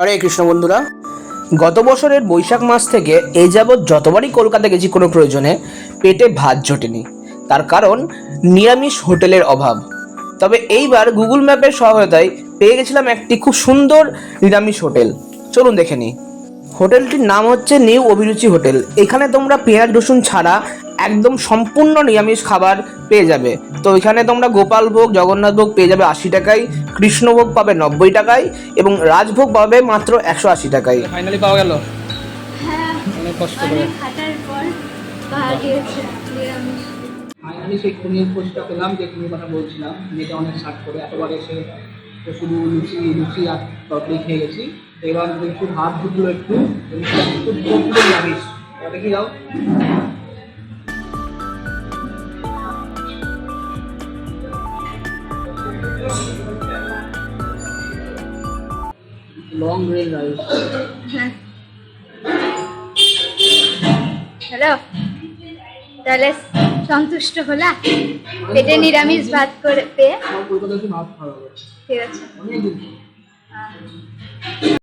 হরে কৃষ্ণ বন্ধুরা, গত বছরের বৈশাখ মাস থেকে এই যাবৎ যতবারই কলকাতা গেছি কোনো প্রয়োজনে পেটে ভাত জোটেনি। তার কারণ নিরামিষ হোটেলের অভাব। তবে এইবার গুগল ম্যাপের সহায়তায় পেয়ে গেছিলাম একটি খুব সুন্দর নিরামিষ হোটেল। চলুন দেখে নিই। হোটেলটির নাম হচ্ছে নিউ অভিরুচি হোটেল। এখানে তোমরা পেঁয়াজ রসুন ছাড়া একদম সম্পূর্ণ নিরামিষ খাবার পেয়ে যাবে। তো এখানে তোমরা গোপাল ভোগ, জগন্নাথ ভোগ পেয়ে যাবে 80 টাকায়, কৃষ্ণভোগ পাবে 90 টাকায় এবং রাজভোগ পাবে মাত্র 180 টাকায়। ফাইনালি পাওয়া গেল। হ্যাঁ, অনেক কষ্ট করে অনেক হাঁটার পর পাওয়া গিয়েছে নিরামিষ। ফাইনালি সেই খুনির খোঁজটা পেলাম, যে খুনির কথা বলছিলাম, যেটা অনেক সার্চ করে এতবার এসে তো শুধু লুচি লুচি আর তরকারি খেয়ে গেছি। এবার একটু ভাত ঢুকলো, একটু একটু পুরো নিরামিষ। দেখি যাও। Long grain rice. হ্যাঁ, হ্যালো, তাহলে সন্তুষ্ট হলা পেটে নিরামিষ ভাত করে পেয়ে? কলকাতায় ভাত খাওয়া ঠিক আছে। অনেক